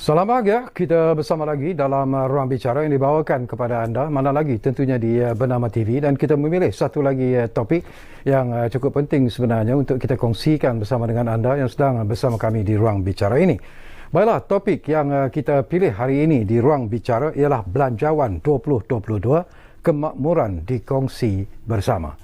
Salam bahagia, kita bersama lagi dalam ruang bicara yang dibawakan kepada anda, mana lagi tentunya di Bernama TV, dan kita memilih satu lagi topik yang cukup penting sebenarnya untuk kita kongsikan bersama dengan anda yang sedang bersama kami di ruang bicara ini. Baiklah, topik yang kita pilih hari ini di ruang bicara ialah Belanjawan 2022, kemakmuran dikongsi bersama.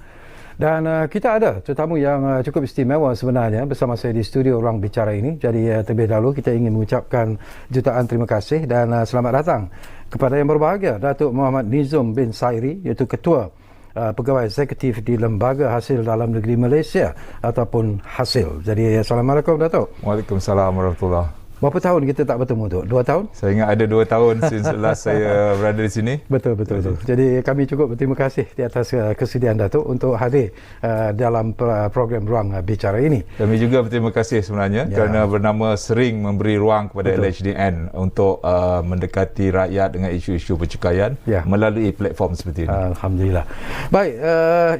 Dan kita ada tetamu yang cukup istimewa sebenarnya bersama saya di studio ruang bicara ini. Jadi terlebih dahulu kita ingin mengucapkan jutaan terima kasih dan selamat datang kepada yang berbahagia, Datuk Muhammad Nizam bin Sairi, iaitu Ketua Pegawai Eksekutif di Lembaga Hasil Dalam Negeri Malaysia ataupun HASIL. Jadi Assalamualaikum Datuk. Waalaikumsalam warahmatullahi. Berapa tahun kita tak bertemu tu? 2 tahun? Saya ingat ada 2 tahun setelah saya berada di sini. Betul. Jadi kami cukup berterima kasih di atas kesediaan Datuk untuk hadir dalam program Ruang Bicara ini. Kami juga berterima kasih sebenarnya kerana bernama sering memberi ruang kepada LHDN untuk mendekati rakyat dengan isu-isu percukaian melalui platform seperti ini. Alhamdulillah. Baik,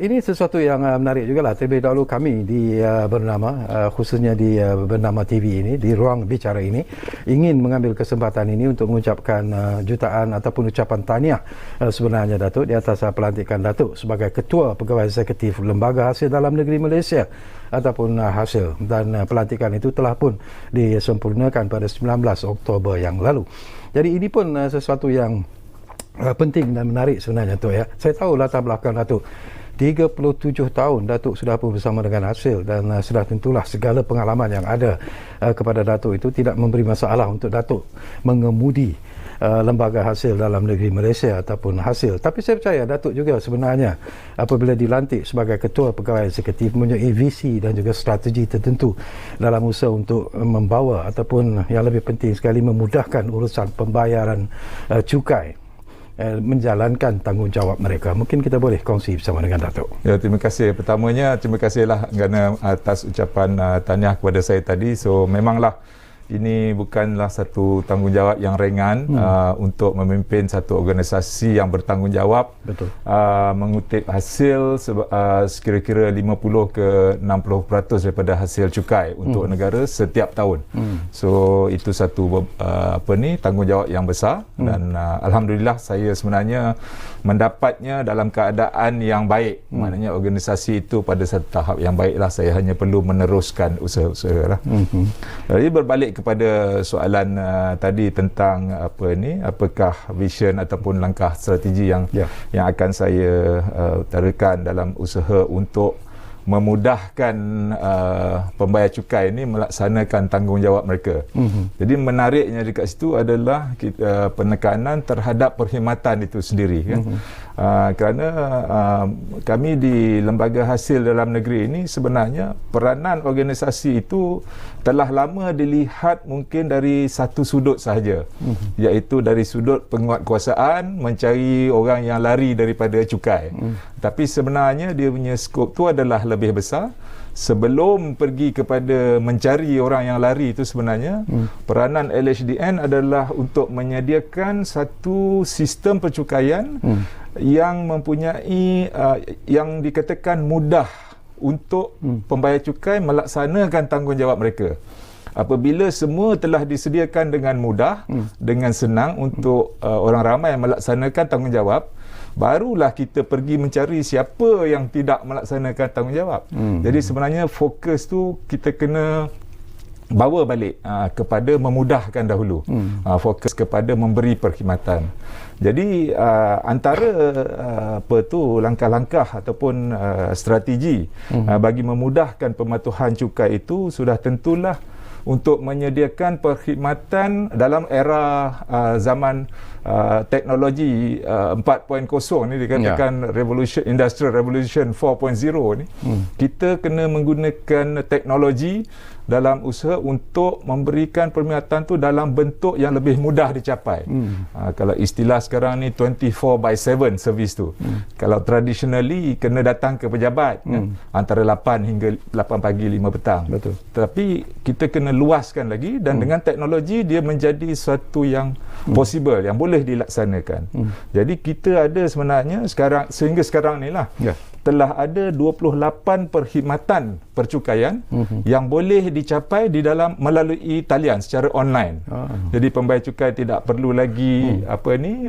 ini sesuatu yang menarik jugalah. Terlebih dahulu kami di Bernama, khususnya di Bernama TV ini, di Ruang Bicara ini, ingin mengambil kesempatan ini untuk mengucapkan jutaan ataupun ucapan tahniah sebenarnya Datuk di atas pelantikan Datuk sebagai Ketua Pegawai Eksekutif Lembaga Hasil Dalam Negeri Malaysia ataupun HASIL, dan pelantikan itu telah pun disempurnakan pada 19 Oktober yang lalu. Jadi ini pun sesuatu yang penting dan menarik sebenarnya tu ya. Saya tahu latar belakang Datuk. 37 tahun Datuk sudah pun bersama dengan HASIL, dan sudah tentulah segala pengalaman yang ada kepada Datuk itu tidak memberi masalah untuk Datuk mengemudi Lembaga Hasil Dalam Negeri Malaysia ataupun HASIL. Tapi saya percaya Datuk juga sebenarnya apabila dilantik sebagai Ketua Pegawai Eksekutif mempunyai visi dan juga strategi tertentu dalam usaha untuk membawa ataupun yang lebih penting sekali memudahkan urusan pembayaran cukai, menjalankan tanggungjawab mereka. Mungkin kita boleh kongsi bersama dengan Datuk. Ya, terima kasih. Pertamanya terima kasihlah kerana atas ucapan tahniah kepada saya tadi. So memanglah ini bukanlah satu tanggungjawab yang ringan untuk memimpin satu organisasi yang bertanggungjawab. Betul. Mengutip hasil sekira-kira 50 ke 60% daripada hasil cukai untuk negara setiap tahun. So itu satu tanggungjawab yang besar, dan alhamdulillah saya sebenarnya mendapatnya dalam keadaan yang baik. Maknanya organisasi itu pada satu tahap yang baiklah. Saya hanya perlu meneruskan usaha-usaha lah. Jadi berbalik kepada soalan tadi tentang apakah vision ataupun langkah strategi yang akan saya utarakan dalam usaha untuk memudahkan pembayar cukai ini melaksanakan tanggungjawab mereka. Jadi menariknya dekat situ adalah penekanan terhadap perkhidmatan itu sendiri kan. Kerana kami di Lembaga Hasil Dalam Negeri ini sebenarnya peranan organisasi itu telah lama dilihat mungkin dari satu sudut sahaja, iaitu dari sudut penguatkuasaan, mencari orang yang lari daripada cukai. Tapi sebenarnya dia punya skop tu adalah lebih besar. Sebelum pergi kepada mencari orang yang lari itu sebenarnya peranan LHDN adalah untuk menyediakan satu sistem percukaian yang mempunyai yang dikatakan mudah untuk pembayar cukai melaksanakan tanggungjawab mereka. Apabila semua telah disediakan dengan mudah, dengan senang untuk orang ramai yang melaksanakan tanggungjawab, barulah kita pergi mencari siapa yang tidak melaksanakan tanggungjawab. Jadi sebenarnya fokus tu kita kena bawa balik kepada memudahkan dahulu. Fokus kepada memberi perkhidmatan. Jadi antara langkah-langkah ataupun strategi bagi memudahkan pematuhan cukai itu sudah tentulah untuk menyediakan perkhidmatan dalam era zaman teknologi 4.0 ni, dikatakan Industrial Revolution 4.0 ni. Kita kena menggunakan teknologi dalam usaha untuk memberikan perkhidmatan tu dalam bentuk yang lebih mudah dicapai. Kalau istilah sekarang ni 24/7 servis tu. Kalau traditionally kena datang ke pejabat antara 8 hingga 8 pagi 5 petang. Betul. Tapi kita kena luaskan lagi, dan dengan teknologi dia menjadi sesuatu yang possible, yang boleh dilaksanakan. Jadi kita ada sebenarnya sekarang, sehingga sekarang ni lah, telah ada 28 perkhidmatan percukaian yang boleh dicapai di dalam melalui talian secara online. Jadi pembayar cukai tidak perlu lagi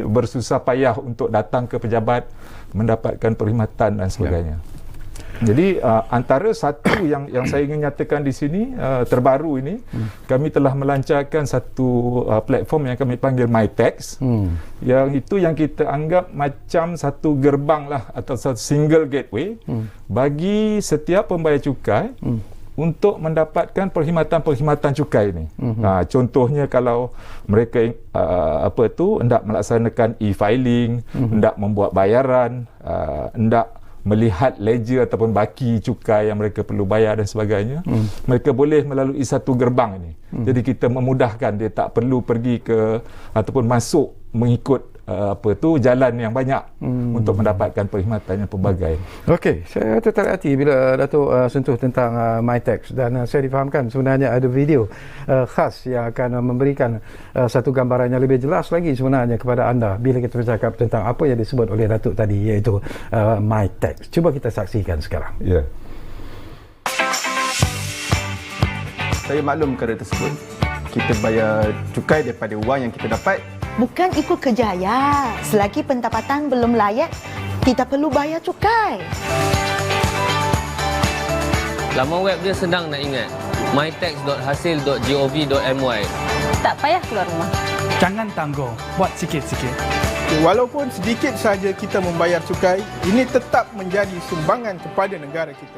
bersusah payah untuk datang ke pejabat mendapatkan perkhidmatan dan sebagainya. Jadi antara satu yang saya ingin nyatakan di sini terbaru ini, kami telah melancarkan satu platform yang kami panggil MyTax, yang itu yang kita anggap macam satu gerbang lah atau satu single gateway bagi setiap pembayar cukai untuk mendapatkan perkhidmatan cukai ini. Contohnya kalau mereka hendak melaksanakan e-filing, hendak membuat bayaran, hendak melihat ledger ataupun baki cukai yang mereka perlu bayar dan sebagainya, mereka boleh melalui satu gerbang ini. Jadi kita memudahkan, dia tak perlu pergi ke ataupun masuk mengikut jalan yang banyak untuk mendapatkan perkhidmatan yang pelbagai. Okey, saya tertarik hati bila Datuk sentuh tentang MyTax, dan saya difahamkan sebenarnya ada video khas yang akan memberikan satu gambaran yang lebih jelas lagi sebenarnya kepada anda bila kita bercakap tentang apa yang disebut oleh Datuk tadi, iaitu MyTax. Cuba kita saksikan sekarang. Ya. Saya maklum perkara tersebut. Kita bayar cukai daripada wang yang kita dapat. Bukan ikut kerjaya. Selagi pendapatan belum layak, tidak perlu bayar cukai. Laman web dia senang nak ingat. mytax.hasil.gov.my. Tak payah keluar rumah. Jangan tangguh, buat sikit-sikit. Walaupun sedikit saja kita membayar cukai, ini tetap menjadi sumbangan kepada negara kita.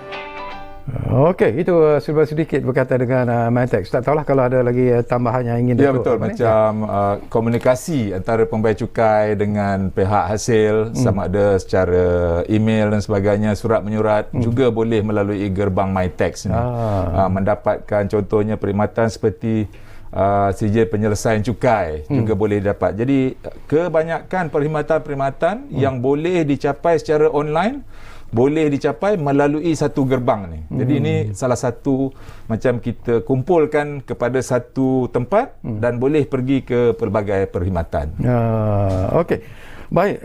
Okey, itu sedikit berkaitan dengan MyTax. Tak tahulah kalau ada lagi tambahan yang ingin Ya, betul. Macam komunikasi antara pembayar cukai dengan pihak hasil, sama ada secara email dan sebagainya, surat menyurat, juga boleh melalui gerbang MyTax ni. Mendapatkan contohnya perkhidmatan seperti sijil penyelesaian cukai juga boleh dapat. Jadi kebanyakan perkhidmatan yang boleh dicapai secara online boleh dicapai melalui satu gerbang ni. Jadi ini salah satu macam kita kumpulkan kepada satu tempat dan boleh pergi ke pelbagai perkhidmatan. Okey. Baik,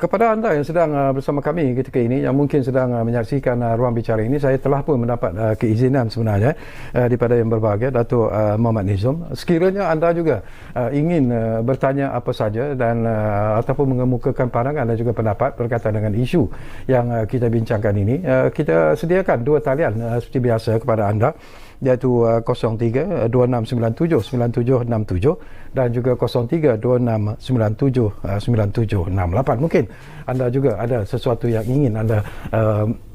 kepada anda yang sedang bersama kami ketika ini, yang mungkin sedang menyaksikan ruang bicara ini, saya telah pun mendapat keizinan sebenarnya daripada yang berbahagia, Datuk Muhammad Nizam. Sekiranya anda juga ingin bertanya apa saja dan ataupun mengemukakan pandangan dan juga pendapat berkaitan dengan isu yang kita bincangkan ini, kita sediakan dua talian seperti biasa kepada anda, iaitu 03 2697 9767 dan juga 03 2697 9768. Mungkin anda juga ada sesuatu yang ingin anda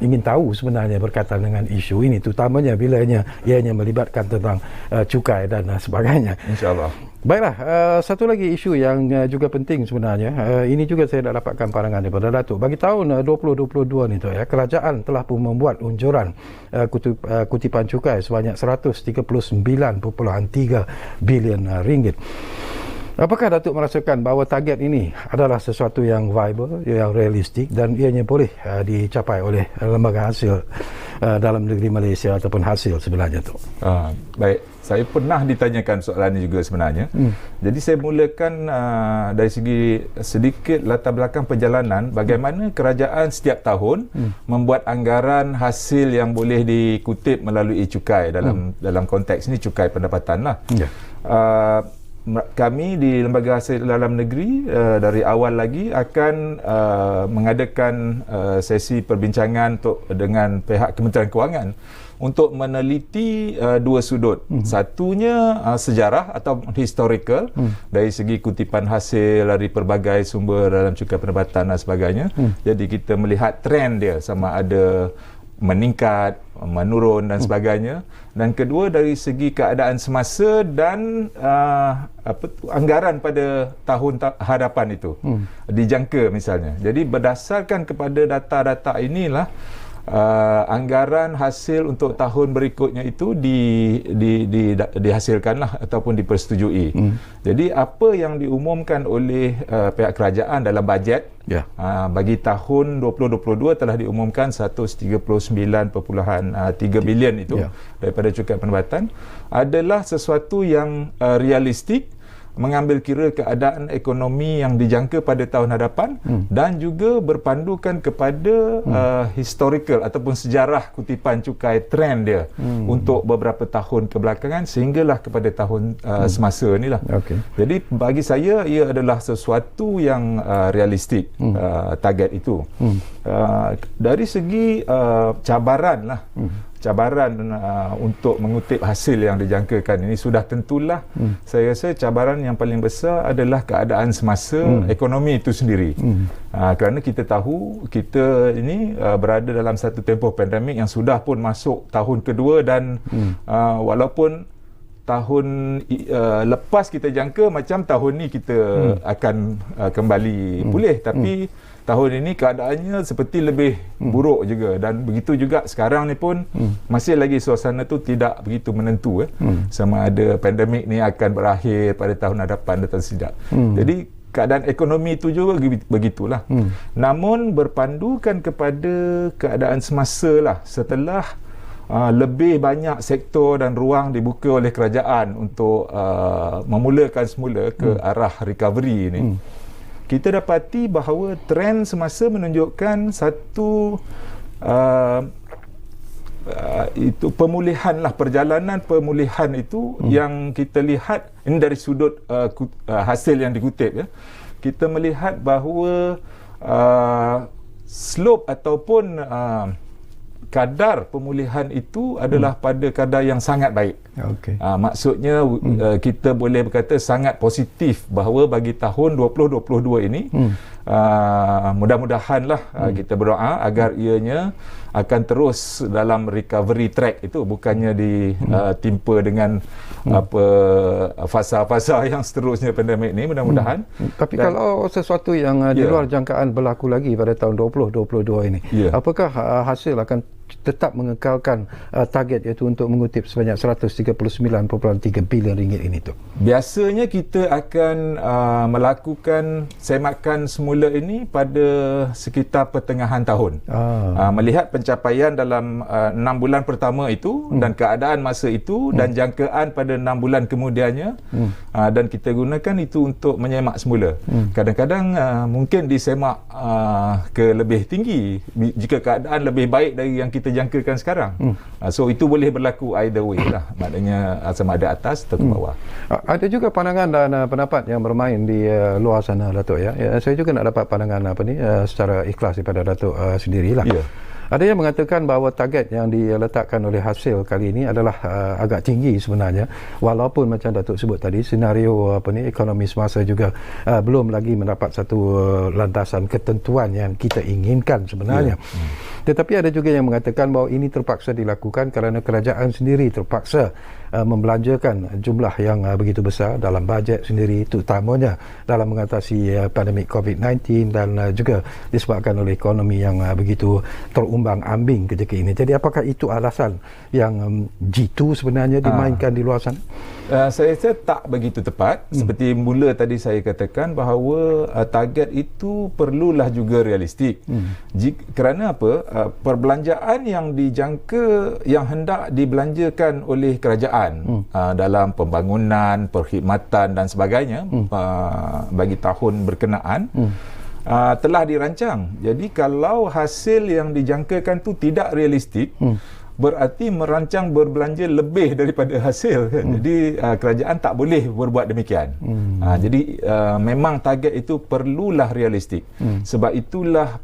ingin tahu sebenarnya berkaitan dengan isu ini, terutamanya bila ianya melibatkan tentang cukai dan sebagainya. InsyaAllah. Baiklah, satu lagi isu yang juga penting sebenarnya, ini juga saya dah dapatkan pandangan daripada Datuk. Bagi tahun 2022 ni tu ya, kerajaan telah pun membuat unjuran kutipan cukai sebanyak 139.3 bilion ringgit. Apakah Datuk merasakan bahawa target ini adalah sesuatu yang viable, yang realistik dan ianya boleh dicapai oleh lembaga hasil dalam negeri Malaysia ataupun hasil sebenarnya tu? Baik, saya pernah ditanyakan soalan ini juga sebenarnya. Jadi saya mulakan dari segi sedikit latar belakang perjalanan, bagaimana kerajaan setiap tahun membuat anggaran hasil yang boleh dikutip melalui cukai dalam konteks ini cukai pendapatan lah. Kami di Lembaga Hasil Dalam Negeri dari awal lagi akan mengadakan sesi perbincangan dengan pihak Kementerian Kewangan untuk meneliti dua sudut. Satunya sejarah atau historical dari segi kutipan hasil dari pelbagai sumber dalam cukai pendapatan dan sebagainya. Jadi kita melihat trend dia sama ada meningkat, menurun dan sebagainya. Dan kedua dari segi keadaan semasa dan anggaran pada tahun hadapan itu dijangka misalnya. Jadi berdasarkan kepada data-data inilah anggaran hasil untuk tahun berikutnya itu dihasilkanlah ataupun dipersetujui. Jadi apa yang diumumkan oleh pihak kerajaan dalam bajet bagi tahun 2022 telah diumumkan 139.3 bilion itu daripada cukai pendapatan adalah sesuatu yang realistik mengambil kira keadaan ekonomi yang dijangka pada tahun hadapan dan juga berpandukan kepada historical ataupun sejarah kutipan cukai trend dia untuk beberapa tahun kebelakangan sehinggalah kepada tahun semasa inilah. Jadi bagi saya ia adalah sesuatu yang realistik target itu. Dari segi cabaran lah, cabaran untuk mengutip hasil yang dijangkakan ini sudah tentulah saya rasa cabaran yang paling besar adalah keadaan semasa ekonomi itu sendiri. Kerana kita tahu kita ini berada dalam satu tempoh pandemik yang sudah pun masuk tahun kedua dan walaupun tahun lepas kita jangka macam tahun ni kita akan kembali pulih, tapi tahun ini keadaannya seperti lebih buruk juga, dan begitu juga sekarang ni pun masih lagi suasana tu tidak begitu menentu sama ada pandemik ni akan berakhir pada tahun hadapan atau tidak. Jadi keadaan ekonomi itu juga begitulah. Namun berpandukan kepada keadaan semasa lah, setelah lebih banyak sektor dan ruang dibuka oleh kerajaan untuk memulakan semula ke arah recovery ini, kita dapati bahawa trend semasa menunjukkan satu itu pemulihan lah, perjalanan pemulihan itu yang kita lihat ini dari sudut hasil yang dikutip ya. Kita melihat bahawa slope ataupun kadar pemulihan itu adalah pada kadar yang sangat baik. Maksudnya kita boleh berkata sangat positif bahawa bagi tahun 2022 ini mudah-mudahanlah kita berdoa agar ianya akan terus dalam recovery track itu, bukannya ditimpa dengan apa fasa-fasa yang seterusnya pandemik ni, mudah-mudahan. Tapi kalau sesuatu yang di luar jangkaan berlaku lagi pada tahun 2022 ini, apakah hasil akan tetap mengekalkan target iaitu untuk mengutip sebanyak 139.3 bilion ringgit ini tu? Biasanya kita akan melakukan semakan semula ini pada sekitar pertengahan tahun. Melihat pencapaian dalam 6 bulan pertama itu dan keadaan masa itu dan jangkaan pada 6 bulan kemudiannya, dan kita gunakan itu untuk menyemak semula. Kadang-kadang mungkin disemak ke lebih tinggi jika keadaan lebih baik dari yang kita jangkakan sekarang. So itu boleh berlaku either way lah, maknanya sama ada atas atau ke bawah. Ada juga pandangan dan pendapat yang bermain di luar sana, Datuk ya. Saya juga nak dapat pandangan secara ikhlas daripada Datuk sendirilah. Ada yang mengatakan bahawa target yang diletakkan oleh hasil kali ini adalah agak tinggi sebenarnya, walaupun macam Datuk sebut tadi senario ekonomi semasa juga belum lagi mendapat satu landasan ketentuan yang kita inginkan sebenarnya. Tetapi ada juga yang mengatakan bahawa ini terpaksa dilakukan kerana kerajaan sendiri terpaksa membelanjakan jumlah yang begitu besar dalam bajet sendiri, terutamanya dalam mengatasi pandemik COVID-19 dan juga disebabkan oleh ekonomi yang begitu terumbang-ambing ketika ini. Jadi apakah itu alasan yang jitu sebenarnya dimainkan di luar sana? Saya rasa tak begitu tepat. Seperti mula tadi saya katakan bahawa target itu perlulah juga realistik. Kerana apa? Perbelanjaan yang dijangka yang hendak dibelanjakan oleh kerajaan dalam pembangunan, perkhidmatan dan sebagainya bagi tahun berkenaan telah dirancang. Jadi kalau hasil yang dijangkakan tu tidak realistik, berarti merancang berbelanja lebih daripada hasil. Jadi kerajaan tak boleh berbuat demikian. Jadi memang target itu perlulah realistik. Sebab itulah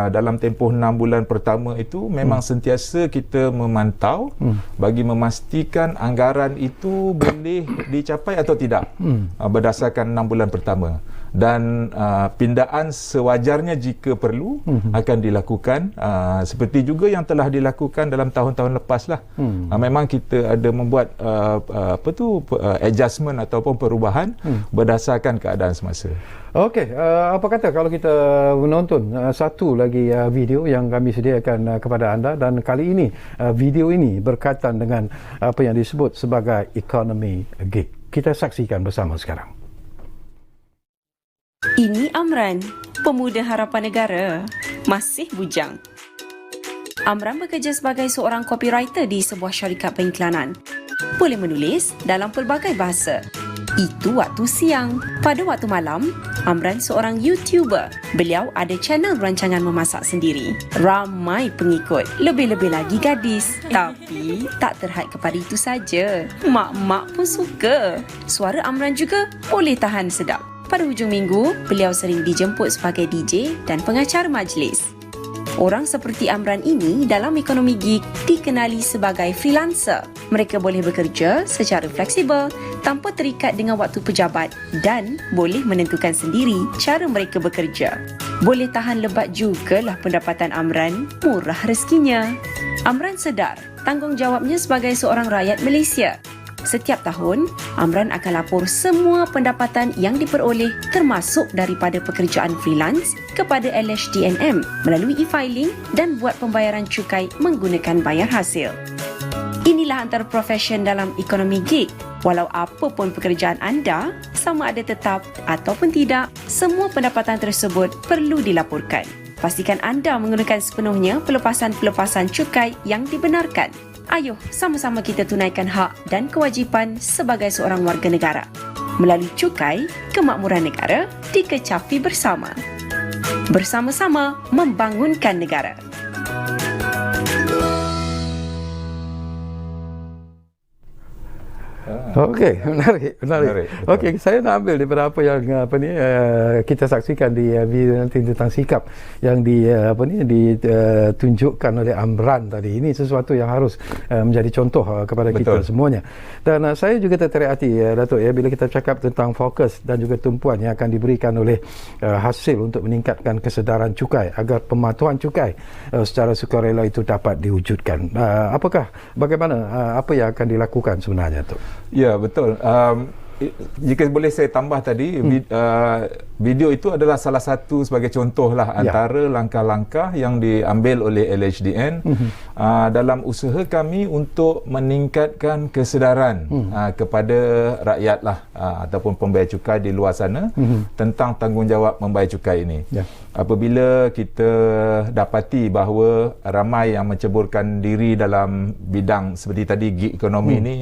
dalam tempoh 6 bulan pertama itu memang sentiasa kita memantau bagi memastikan anggaran itu boleh dicapai atau tidak berdasarkan 6 bulan pertama. Dan pindaan sewajarnya jika perlu akan dilakukan seperti juga yang telah dilakukan dalam tahun-tahun lepas lah. Memang kita ada membuat adjustment ataupun perubahan berdasarkan keadaan semasa. Okey, apa kata kalau kita menonton satu lagi video yang kami sediakan kepada anda, dan kali ini video ini berkaitan dengan apa yang disebut sebagai economy gig. Kita saksikan bersama sekarang. Ini Amran, pemuda harapan negara, masih bujang. Amran bekerja sebagai seorang copywriter di sebuah syarikat pengiklanan. Boleh menulis dalam pelbagai bahasa. Itu waktu siang. Pada waktu malam, Amran seorang YouTuber. Beliau ada channel rancangan memasak sendiri. Ramai pengikut, lebih-lebih lagi gadis. Tapi tak terhad kepada itu saja. Mak-mak pun suka. Suara Amran juga boleh tahan sedap. Pada hujung minggu, beliau sering dijemput sebagai DJ dan pengacara majlis. Orang seperti Amran ini dalam ekonomi gig dikenali sebagai freelancer. Mereka boleh bekerja secara fleksibel tanpa terikat dengan waktu pejabat dan boleh menentukan sendiri cara mereka bekerja. Boleh tahan lebat jugalah pendapatan Amran, murah rezekinya. Amran sedar tanggungjawabnya sebagai seorang rakyat Malaysia. Setiap tahun, Amran akan lapor semua pendapatan yang diperoleh termasuk daripada pekerjaan freelance kepada LHDNM melalui e-filing dan buat pembayaran cukai menggunakan bayar hasil. Inilah antara profesion dalam ekonomi gig. Walau apa pun pekerjaan anda, sama ada tetap ataupun tidak, semua pendapatan tersebut perlu dilaporkan. Pastikan anda menggunakan sepenuhnya pelepasan-pelepasan cukai yang dibenarkan. Ayuh, sama-sama kita tunaikan hak dan kewajipan sebagai seorang warga negara. Melalui cukai, kemakmuran negara dikecapi bersama. Bersama-sama membangunkan negara. Okey, menarik. Okey, saya nak ambil daripada apa yang kita saksikan di video nanti tentang sikap yang ditunjukkan oleh Amran tadi. Ini sesuatu yang harus menjadi contoh kepada kita semuanya. Dan saya juga tertarik hati Datuk bila kita cakap tentang fokus dan juga tumpuan yang akan diberikan oleh hasil untuk meningkatkan kesedaran cukai agar pematuhan cukai secara sukarela itu dapat diwujudkan. Bagaimana apa yang akan dilakukan sebenarnya tu? Ya, betul. Jika boleh saya tambah tadi, video itu adalah salah satu sebagai contoh lah antara langkah-langkah yang diambil oleh LHDN dalam usaha kami untuk meningkatkan kesedaran kepada rakyat lah ataupun pembayar cukai di luar sana tentang tanggungjawab membayar cukai ini. Apabila kita dapati bahawa ramai yang menceburkan diri dalam bidang seperti tadi gig ekonomi ini,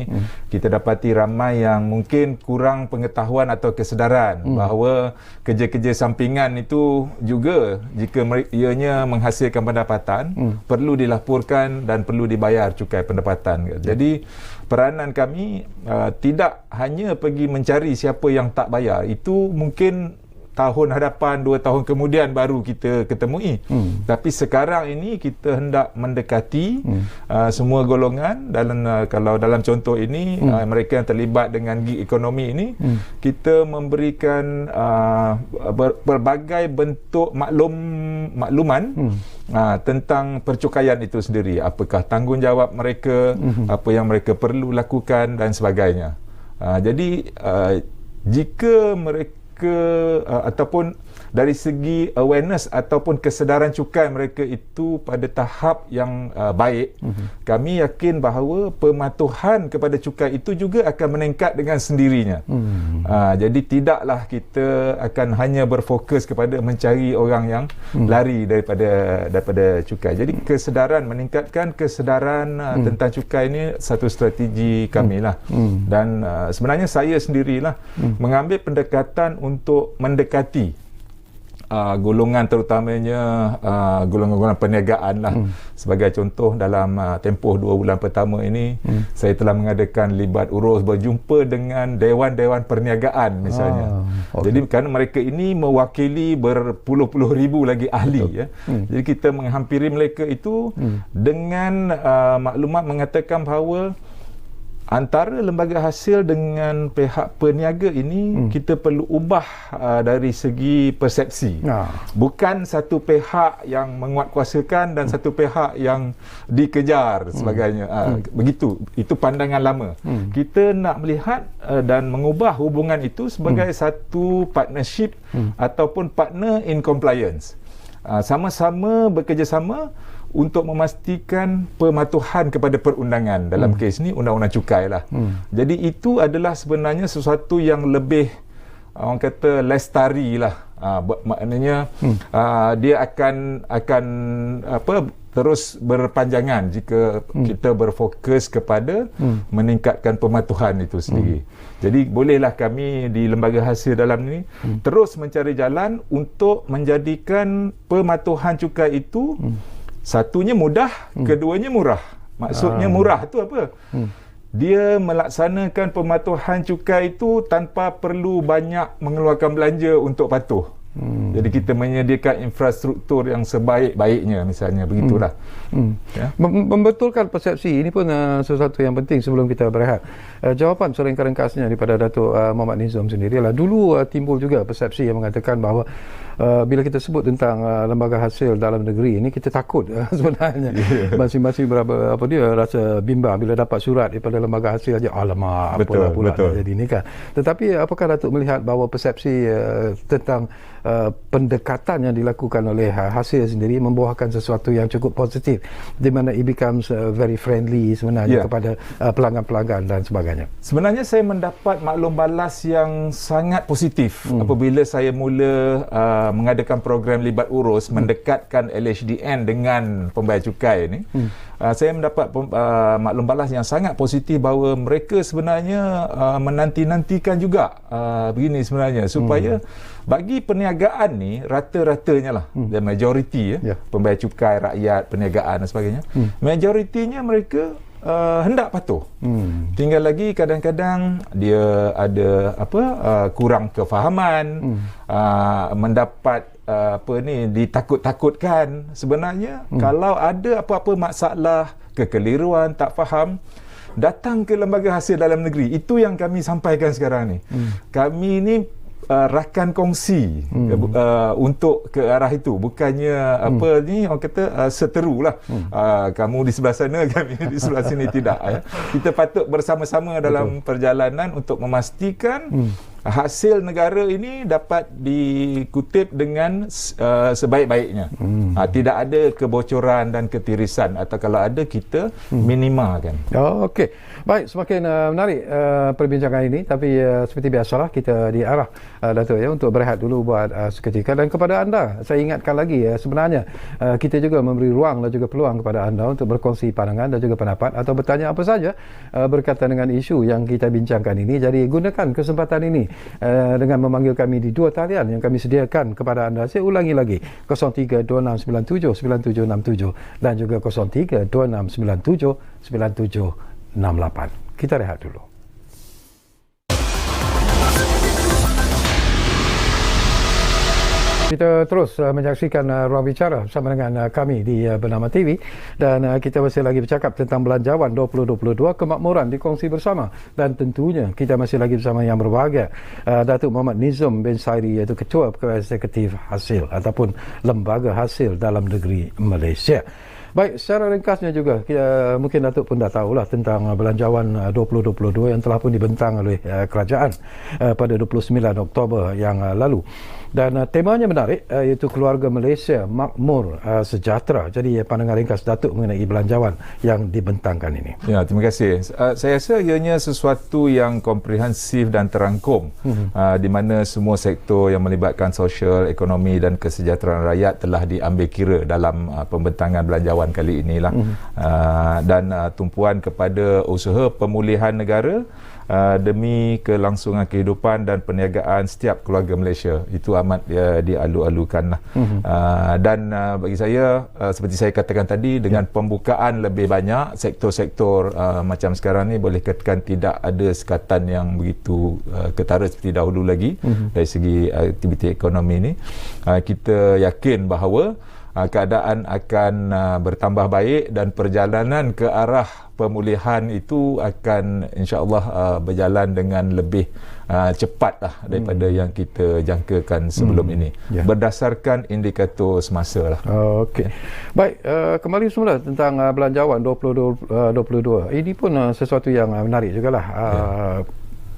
kita dapati ramai yang mungkin kurang pengetahuan atau kesedaran bahawa kerja-kerja sampingan itu juga jika ianya menghasilkan pendapatan perlu dilaporkan dan perlu dibayar cukai pendapatan. Jadi peranan kami tidak hanya pergi mencari siapa yang tak bayar, itu mungkin tahun hadapan, 2 tahun kemudian baru kita ketemui. Tapi sekarang ini kita hendak mendekati semua golongan kalau dalam contoh ini mereka yang terlibat dengan gig ekonomi ini, kita memberikan berbagai bentuk makluman tentang percukaian itu sendiri. Apakah tanggungjawab mereka, apa yang mereka perlu lakukan dan sebagainya. Jadi jika mereka ataupun dari segi awareness ataupun kesedaran cukai mereka itu pada tahap yang baik, kami yakin bahawa pematuhan kepada cukai itu juga akan meningkat dengan sendirinya. Jadi tidaklah kita akan hanya berfokus kepada mencari orang yang lari daripada cukai. Jadi meningkatkan kesedaran tentang cukai ini satu strategi kami lah. Dan sebenarnya saya sendirilah mengambil pendekatan untuk mendekati golongan terutamanya golongan-golongan perniagaan lah. Sebagai contoh, dalam tempoh 2 bulan pertama ini saya telah mengadakan libat urus berjumpa dengan dewan-dewan perniagaan misalnya. Jadi kerana mereka ini mewakili berpuluh-puluh ribu lagi ahli jadi kita menghampiri mereka itu dengan maklumat mengatakan bahawa antara lembaga hasil dengan pihak peniaga ini kita perlu ubah dari segi persepsi. Bukan satu pihak yang menguatkuasakan dan satu pihak yang dikejar sebagainya. Begitu. Itu pandangan lama. Kita nak melihat dan mengubah hubungan itu sebagai satu partnership ataupun partner in compliance. Sama-sama bekerjasama untuk memastikan pematuhan kepada perundangan. Dalam kes ni undang-undang cukai lah. Jadi itu adalah sebenarnya sesuatu yang lebih orang kata lestari lah. Maknanya dia akan terus berpanjangan jika kita berfokus kepada meningkatkan pematuhan itu sendiri. Jadi bolehlah kami di Lembaga Hasil dalam ini terus mencari jalan untuk menjadikan pematuhan cukai itu satunya mudah, keduanya murah. Maksudnya murah tu apa? Dia melaksanakan pematuhan cukai itu tanpa perlu banyak mengeluarkan belanja untuk patuh. Jadi kita menyediakan infrastruktur yang sebaik-baiknya, misalnya begitulah. Ya. Membetulkan persepsi ini pun sesuatu yang penting sebelum kita berehat. Jawapan seringkas-ringkasnya daripada Datuk Muhammad Nizam sendiri adalah dulu timbul juga persepsi yang mengatakan bahawa bila kita sebut tentang lembaga hasil dalam negeri ini, kita takut sebenarnya. Masing-masing berapa dia rasa bimbang bila dapat surat daripada lembaga hasil aja, alamak apalah pula jadi ni kan. Tetapi apakah Datuk melihat bahawa persepsi tentang pendekatan yang dilakukan oleh hasil sendiri membuahkan sesuatu yang cukup positif, di mana it becomes very friendly sebenarnya kepada pelanggan-pelanggan dan sebagainya? Sebenarnya saya mendapat maklum balas yang sangat positif apabila saya mula mengadakan program libat urus mendekatkan LHDN dengan pembayar cukai ini. Saya mendapat maklum balas yang sangat positif bahawa mereka sebenarnya menanti-nantikan juga begini sebenarnya, supaya bagi perniagaan ni rata-ratanya lah, dan majoriti pembayar cukai, rakyat, perniagaan dan sebagainya, majoritinya mereka hendak patuh. Tinggal lagi kadang-kadang dia ada kurang kefahaman, mendapat ditakut-takutkan. Sebenarnya kalau ada apa-apa masalah, kekeliruan, tak faham, datang ke Lembaga Hasil Dalam Negeri. Itu yang kami sampaikan sekarang ni. Kami ni rakan kongsi untuk ke arah itu, bukannya orang kata seterulah, kamu di sebelah sana, kami di sebelah sini, tidak ya. Kita patut bersama-sama dalam perjalanan untuk memastikan hasil negara ini dapat dikutip dengan sebaik-baiknya. Tidak ada kebocoran dan ketirisan, atau kalau ada kita minimalkan. Okey. Baik, semakin menarik perbincangan ini, tapi seperti biasalah kita diarah Datuk untuk berehat dulu buat seketika. Dan kepada anda, saya ingatkan lagi sebenarnya kita juga memberi ruang dan juga peluang kepada anda untuk berkongsi pandangan dan juga pendapat atau bertanya apa saja berkaitan dengan isu yang kita bincangkan ini. Jadi gunakan kesempatan ini dengan memanggil kami di 2 talian yang kami sediakan kepada anda. Saya ulangi lagi, 0326979767 dan juga 0326979768. Kita rehat dulu. Kita terus menyaksikan Ruang Bicara bersama dengan kami di Bernama TV, dan kita masih lagi bercakap tentang Belanjawan 2022, kemakmuran dikongsi bersama, dan tentunya kita masih lagi bersama yang berbahagia Datuk Muhammad Nizam bin Sairi, iaitu Ketua Pegawai Eksekutif Hasil ataupun Lembaga Hasil Dalam Negeri Malaysia. Baik, secara ringkasnya juga mungkin Datuk pun dah tahulah tentang Belanjawan 2022 yang telah pun dibentang oleh kerajaan pada 29 Oktober yang lalu. Dan temanya menarik, iaitu Keluarga Malaysia Makmur Sejahtera. Jadi pandangan ringkas Datuk mengenai Belanjawan yang dibentangkan ini. Ya, terima kasih. Saya rasa ianya sesuatu yang komprehensif dan terangkum, di mana semua sektor yang melibatkan sosial, ekonomi dan kesejahteraan rakyat telah diambil kira dalam pembentangan Belanjawan kali inilah. Dan tumpuan kepada usaha pemulihan negara demi kelangsungan kehidupan dan perniagaan setiap keluarga Malaysia. Itu amat dialu-alukan lah. Dan bagi saya, seperti saya katakan tadi, dengan pembukaan lebih banyak sektor-sektor macam sekarang ni, boleh katakan tidak ada sekatan yang begitu ketara seperti dahulu lagi dari segi aktiviti ekonomi ni. Kita yakin bahawa keadaan akan bertambah baik dan perjalanan ke arah pemulihan itu akan insya-Allah berjalan dengan lebih cepatlah daripada yang kita jangkakan sebelum ini, berdasarkan indikator semasa lah. Okey. Baik, kembali semula tentang Belanjawan 2022. Ini pun sesuatu yang menarik jugalah.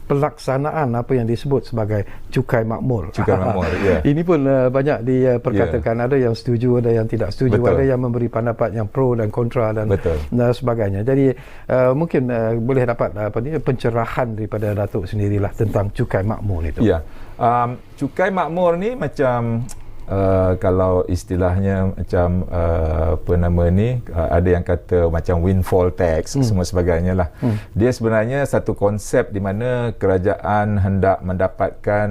Pelaksanaan apa yang disebut sebagai cukai makmur. Cukai makmur, ya. Ini pun banyak diperkatakan, ada yang setuju, ada yang tidak setuju, ada yang memberi pendapat yang pro dan kontra dan sebagainya. Jadi mungkin boleh dapat pencerahan daripada Datuk sendirilah tentang cukai makmur itu. Ya. Cukai makmur ni macam kalau istilahnya macam apa nama ni, ada yang kata macam windfall tax semua sebagainya lah. Dia sebenarnya satu konsep di mana kerajaan hendak mendapatkan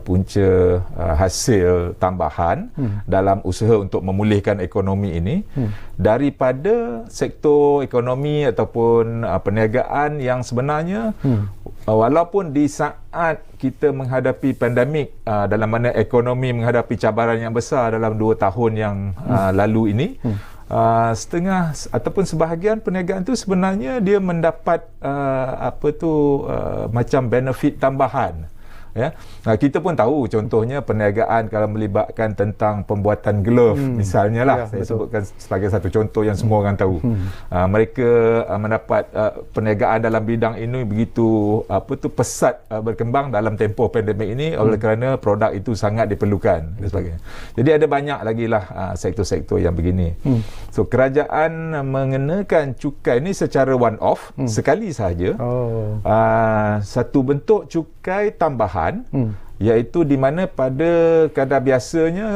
punca hasil tambahan dalam usaha untuk memulihkan ekonomi ini daripada sektor ekonomi ataupun perniagaan yang sebenarnya walaupun di saat kita menghadapi pandemik, dalam mana ekonomi menghadapi cabaran yang besar dalam 2 tahun yang lalu ini, setengah ataupun sebahagian perniagaan tu sebenarnya dia mendapat macam benefit tambahan. Ya, kita pun tahu contohnya perniagaan kalau melibatkan tentang pembuatan glove misalnya lah, saya sebutkan sebagai satu contoh yang semua orang tahu. Mereka mendapat perniagaan dalam bidang ini begitu pesat berkembang dalam tempoh pandemik ini oleh kerana produk itu sangat diperlukan dan sebagainya. Jadi ada banyak lagi lah sektor-sektor yang begini. So kerajaan mengenakan cukai ini secara one off, sekali sahaja. Satu bentuk cukai tambahan, iaitu di mana pada kadar biasanya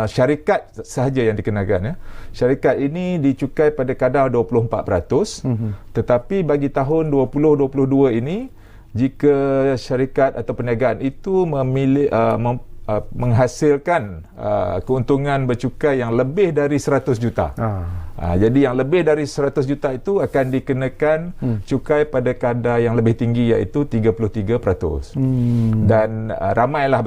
syarikat sahaja yang dikenakan. Syarikat ini dicukai pada kadar 24%, tetapi bagi tahun 2022 ini, jika syarikat atau perniagaan itu menghasilkan keuntungan bercukai yang lebih dari 100 juta. Jadi yang lebih dari 100 juta itu akan dikenakan cukai pada kadar yang lebih tinggi, iaitu 33%. Dan ramailah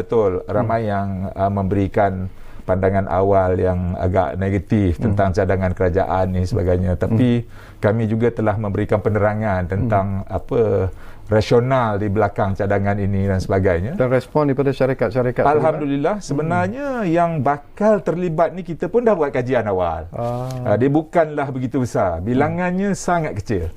ramai yang memberikan pandangan awal yang agak negatif tentang cadangan kerajaan ni sebagainya, tapi kami juga telah memberikan penerangan tentang apa rasional di belakang cadangan ini dan sebagainya. Dan respon daripada syarikat-syarikat Alhamdulillah, sebenarnya yang bakal terlibat ni kita pun dah buat kajian awal. Dia bukanlah begitu besar, bilangannya sangat kecil.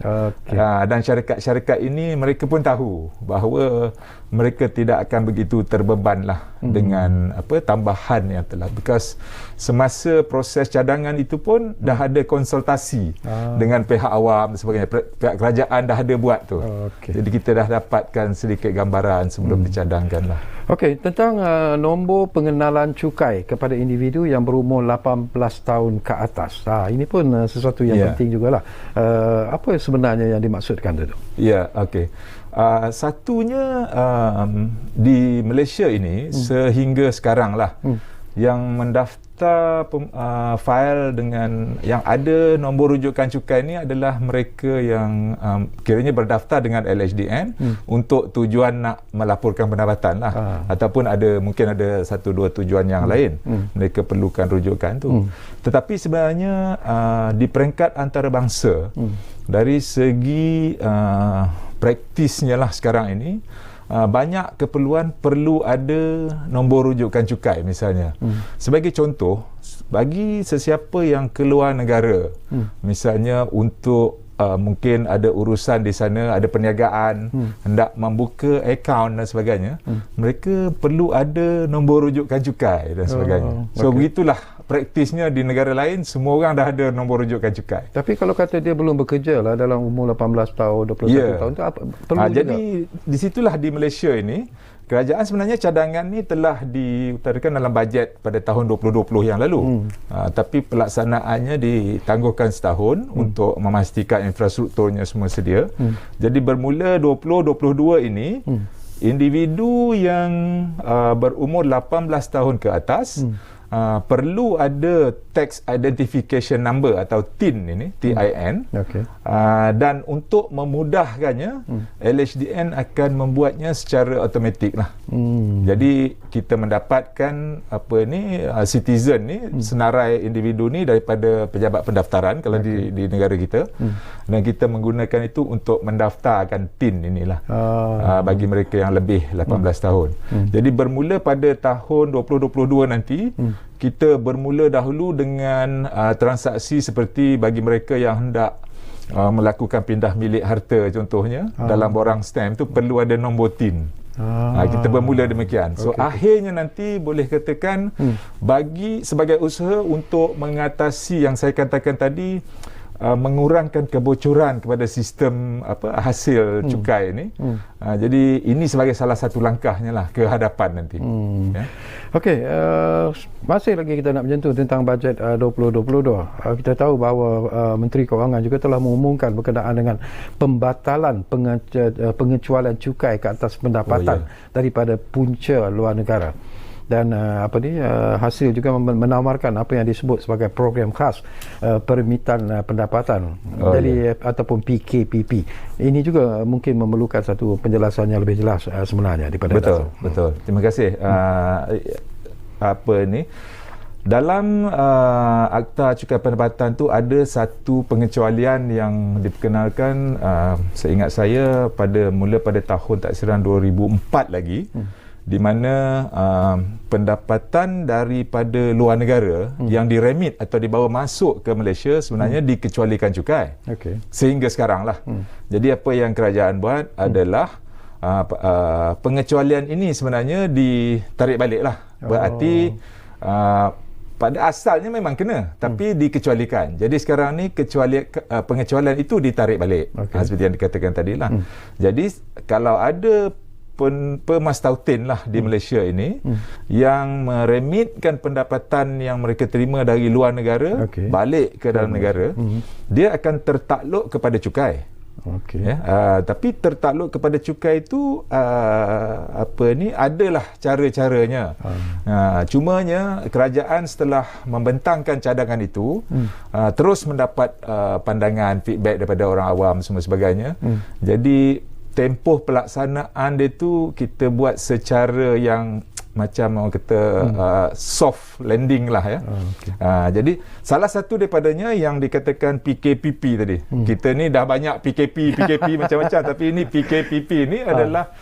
Dan syarikat-syarikat ini mereka pun tahu bahawa mereka tidak akan begitu terbebanlah dengan tambahan yang telah, because semasa proses cadangan itu pun dah ada konsultasi dengan pihak awam dan sebagainya. Pihak kerajaan dah ada buat tu. Jadi kita dah dapatkan sedikit gambaran sebelum dicadangkan lah. Okey, tentang nombor pengenalan cukai kepada individu yang berumur 18 tahun ke atas. Ini pun sesuatu yang penting jugalah. Apa sebenarnya yang dimaksudkan tu? Ya, okey. Satunya di Malaysia ini sehingga sekarang lah yang mendaftar fail dengan yang ada nombor rujukan cukai ni adalah mereka yang kiranya berdaftar dengan LHDN untuk tujuan nak melaporkan pendapatan lah, ataupun mungkin ada 1-2 tujuan yang lain mereka perlukan rujukan tu. Tetapi sebenarnya di peringkat antarabangsa, dari segi praktisnya lah sekarang ini, banyak keperluan perlu ada nombor rujukan cukai misalnya. Sebagai contoh, bagi sesiapa yang keluar negara, misalnya untuk mungkin ada urusan di sana, ada perniagaan, hendak membuka akaun dan sebagainya, mereka perlu ada nombor rujukan cukai dan sebagainya. So begitulah praktisnya di negara lain, semua orang dah ada nombor rujukan cukai. Tapi kalau kata dia belum bekerja lah dalam umur 18 tahun, 21 tahun tu apa perlu juga? Jadi di situlah di Malaysia ini, kerajaan sebenarnya cadangan ni telah diutarakan dalam bajet pada tahun 2020 yang lalu. Tapi pelaksanaannya ditangguhkan setahun untuk memastikan infrastrukturnya semua sedia. Jadi bermula 2022 ini, individu yang berumur 18 tahun ke atas perlu ada Tax Identification Number atau TIN ini, TIN. Dan untuk memudahkannya, LHDN akan membuatnya secara automatik lah. Jadi kita mendapatkan citizen ni, senarai individu ni daripada pejabat pendaftaran kalau di negara kita, dan kita menggunakan itu untuk mendaftarkan TIN inilah bagi mereka yang lebih 18 tahun. Jadi bermula pada tahun 2022 nanti, kita bermula dahulu dengan transaksi seperti bagi mereka yang hendak melakukan pindah milik harta contohnya, dalam borang stamp tu perlu ada nombor TIN. Kita bermula demikian. So akhirnya nanti boleh katakan bagi sebagai usaha untuk mengatasi yang saya katakan tadi, mengurangkan kebocoran kepada sistem hasil cukai ini. Jadi ini sebagai salah satu langkahnya lah ke hadapan nanti. Ya. Okey, masih lagi kita nak menyentuh tentang bajet 2022. Kita tahu bahawa Menteri Kewangan juga telah mengumumkan berkenaan dengan pembatalan pengecualian cukai ke atas pendapatan daripada punca luar negara. Dan hasil juga menawarkan apa yang disebut sebagai program khas permitan pendapatan ataupun PKPP. Ini juga mungkin memerlukan satu penjelasan yang lebih jelas sebenarnya daripada Betul. Terima kasih. Dalam Akta Cukai Pendapatan tu ada satu pengecualian yang diperkenalkan seingat saya mula pada tahun taksiran 2004 lagi. Di mana pendapatan daripada luar negara yang diremit atau dibawa masuk ke Malaysia sebenarnya dikecualikan cukai. Sehingga sekarang lah. Jadi apa yang kerajaan buat adalah pengecualian ini sebenarnya ditarik balik lah. Berarti pada asalnya memang kena, tapi dikecualikan. Jadi sekarang ni pengecualian itu ditarik balik. Seperti yang dikatakan tadi lah. Jadi kalau ada pemastautin lah di Malaysia ini yang meremitkan pendapatan yang mereka terima dari luar negara balik ke dalam negara, dia akan tertakluk kepada cukai. Tapi tertakluk kepada cukai itu adalah cara-caranya. Cumanya kerajaan setelah membentangkan cadangan itu terus mendapat pandangan, feedback daripada orang awam semua sebagainya. Jadi tempoh pelaksanaan dia tu kita buat secara yang macam orang kata soft landing lah ya. Jadi salah satu daripadanya yang dikatakan PKPP tadi. Kita ni dah banyak PKP macam-macam, tapi ini PKPP ni adalah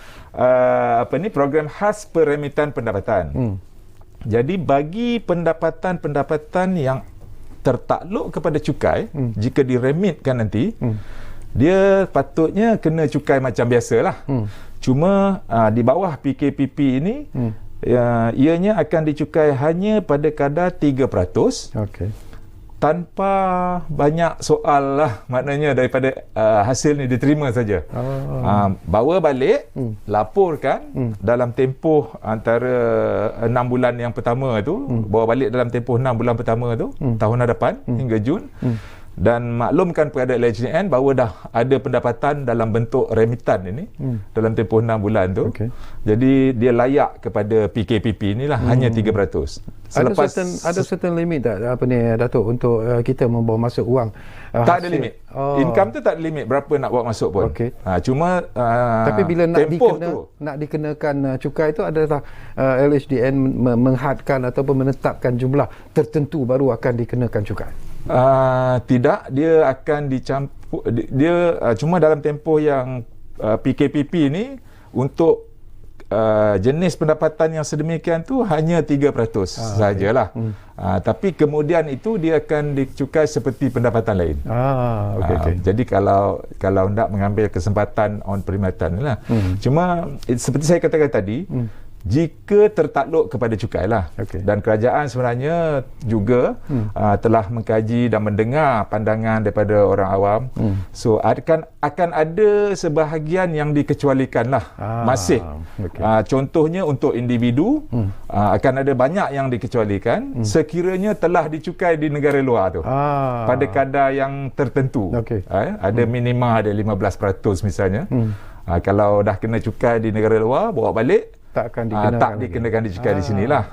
program khas peremitan pendapatan. Jadi bagi pendapatan yang tertakluk kepada cukai, jika diremitkan nanti, dia patutnya kena cukai macam biasalah. Cuma di bawah PKPP ini ianya akan dicukai hanya pada kadar 3%. Tanpa banyak soal lah, maknanya daripada hasil ni diterima saja. Bawa balik, laporkan dalam tempoh antara 6 bulan yang pertama tu, bawa balik dalam tempoh 6 bulan pertama tu, tahun hadapan hingga Jun. Dan maklumkan kepada LHDN bahawa dah ada pendapatan dalam bentuk remitan ini dalam tempoh 6 bulan tu. Jadi dia layak kepada PKPP inilah hanya 3%. Selepas ada certain limit tak Datuk untuk kita membawa masuk wang? Tak ada limit. Income tu tak ada limit berapa nak bawa masuk pun. Cuma tapi bila nak dikenakan cukai itu adalah LHDN menghadkan ataupun menetapkan jumlah tertentu baru akan dikenakan cukai. Tidak, dia akan dicampur. Dia cuma dalam tempoh yang PKPP ni untuk jenis pendapatan yang sedemikian tu hanya 3% sajalah. Tapi kemudian itu dia akan dicukai seperti pendapatan lain. Jadi kalau nak mengambil kesempatan on perkhidmatan ni lah. Cuma seperti saya katakan tadi, jika tertakluk kepada cukai lah. Dan kerajaan sebenarnya juga telah mengkaji dan mendengar pandangan daripada orang awam. So akan ada sebahagian yang dikecualikan lah. Masih. Contohnya untuk individu akan ada banyak yang dikecualikan sekiranya telah dicukai di negara luar tu. Pada kadar yang tertentu. Ada minima, ada 15% misalnya. Kalau dah kena cukai di negara luar, bawa balik, tak dikenakan cukai di sinilah.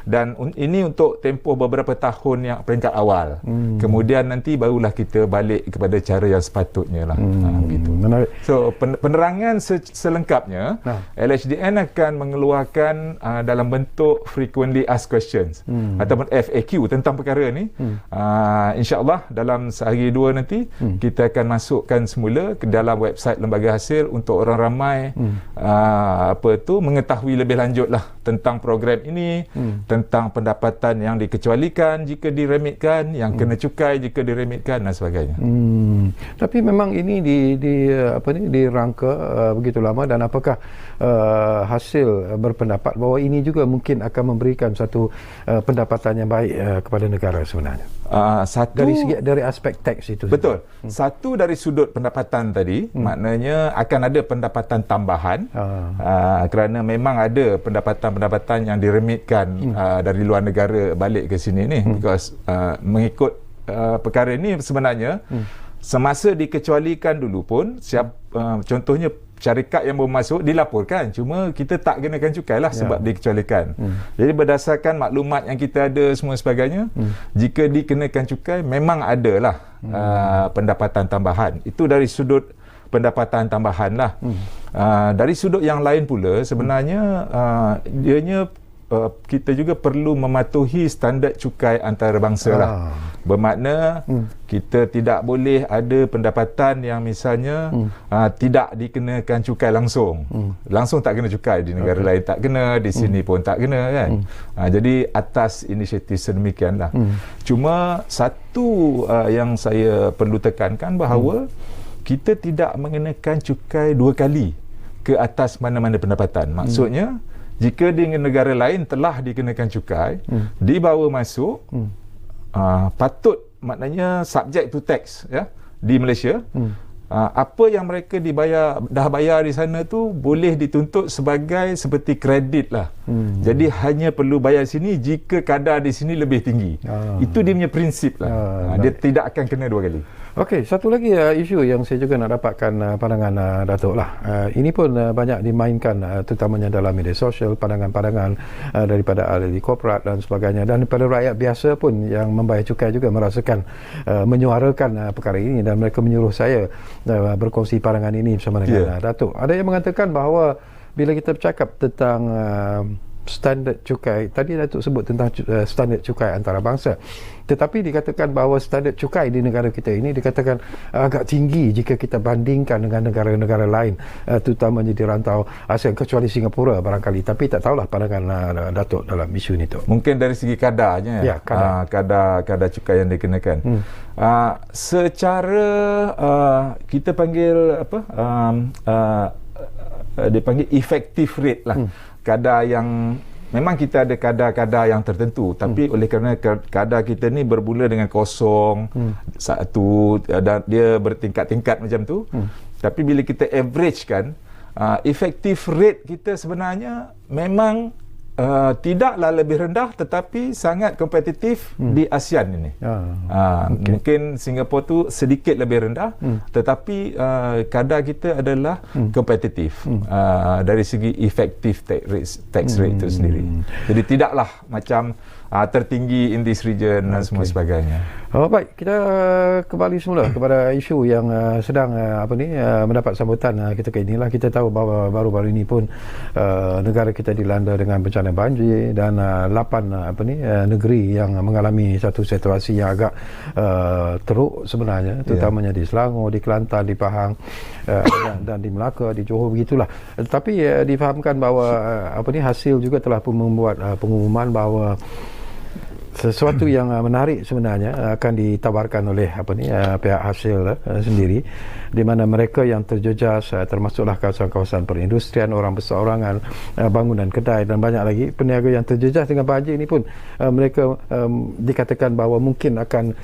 Dan ini untuk tempoh beberapa tahun yang peringkat awal. Kemudian nanti barulah kita balik kepada cara yang sepatutnya lah. Begitu. So penerangan selengkapnya, LHDN akan mengeluarkan dalam bentuk frequently asked questions ataupun FAQ tentang perkara ni. InsyaAllah dalam sehari dua nanti kita akan masukkan semula ke dalam website Lembaga Hasil untuk orang ramai mengetahui lebih lanjut lah tentang program ini, tentang pendapatan yang dikecualikan jika diremitkan, yang kena cukai jika diremitkan dan sebagainya. Tapi memang ini dirangka begitu lama, dan apakah hasil berpendapat bahawa ini juga mungkin akan memberikan satu pendapatan yang baik kepada negara sebenarnya? Dari aspek teks itu. Betul. Satu dari sudut pendapatan tadi, maknanya akan ada pendapatan tambahan kerana memang ada pendapatan-pendapatan yang diremitkan dari luar negara balik ke sini ni, because mengikut perkara ini sebenarnya semasa dikecualikan dulu pun contohnya syarikat yang baru masuk dilaporkan, cuma kita tak kenakan cukai lah sebab dikecualikan. Jadi berdasarkan maklumat yang kita ada semua sebagainya, jika dikenakan cukai memang adalah pendapatan tambahan. Itu dari sudut pendapatan tambahan lah. Dari sudut yang lain pula sebenarnya kita juga perlu mematuhi standard cukai antarabangsa lah. Bermakna kita tidak boleh ada pendapatan yang misalnya tidak dikenakan cukai langsung. Langsung tak kena cukai, di negara lain tak kena, di sini pun tak kena kan. Jadi atas inisiatif sedemikianlah. Cuma satu yang saya perlu tekankan bahawa kita tidak mengenakan cukai dua kali ke atas mana-mana pendapatan. Maksudnya jika di negara lain telah dikenakan cukai, dibawa masuk, patut maknanya subject to tax ya di Malaysia. Apa yang mereka dah bayar di sana tu boleh dituntut seperti kredit lah. Jadi hanya perlu bayar sini jika kadar di sini lebih tinggi. Itu dia punya prinsip lah. Dia tidak akan kena dua kali. Okey, satu lagi isu yang saya juga nak dapatkan pandangan Datuk lah. Ini pun banyak dimainkan terutamanya dalam media sosial, pandangan-pandangan daripada ahli korporat dan sebagainya, dan daripada rakyat biasa pun yang membayar cukai juga merasakan menyuarakan perkara ini, dan mereka menyuruh saya berkongsi pandangan ini bersama dengan Datuk. Ada yang mengatakan bahawa bila kita bercakap tentang standard cukai, tadi Datuk sebut tentang standard cukai antarabangsa, tetapi dikatakan bahawa standard cukai di negara kita ini dikatakan agak tinggi jika kita bandingkan dengan negara-negara lain, terutamanya di rantau ASEAN, kecuali Singapura barangkali. Tapi tak tahulah pandangan Datuk dalam isu ini tu. Mungkin dari segi kadarnya, kadar cukai yang dikenakan. Secara kita panggil dipanggil effective rate lah. Kadar yang memang kita ada kadar-kadar yang tertentu, tapi oleh kerana kadar kita ni bermula dengan kosong, satu, dan dia bertingkat-tingkat macam tu. Tapi bila kita average kan, effective rate kita sebenarnya memang tidaklah lebih rendah, tetapi sangat kompetitif di ASEAN ini. Mungkin Singapura tu sedikit lebih rendah, tetapi kadar kita adalah kompetitif dari segi effective tax rate itu sendiri. Jadi tidaklah macam tertinggi in this region dan semua sebagainya. Baik, kita kembali semula kepada isu yang sedang mendapat sambutan ketika inilah. Kita tahu bahawa baru-baru ini pun negara kita dilanda dengan bencana banjir, dan 8 negeri yang mengalami satu situasi yang agak teruk sebenarnya, terutamanya di Selangor, di Kelantan, di Pahang, dan di Melaka, di Johor, begitulah. Tapi difahamkan bahawa hasil juga telah pun membuat pengumuman bahawa sesuatu yang menarik sebenarnya akan ditawarkan oleh pihak hasil sendiri, di mana mereka yang terjejas termasuklah kawasan-kawasan perindustrian, orang perseorangan, bangunan kedai dan banyak lagi peniaga yang terjejas dengan banjir ini pun mereka dikatakan bahawa mungkin akan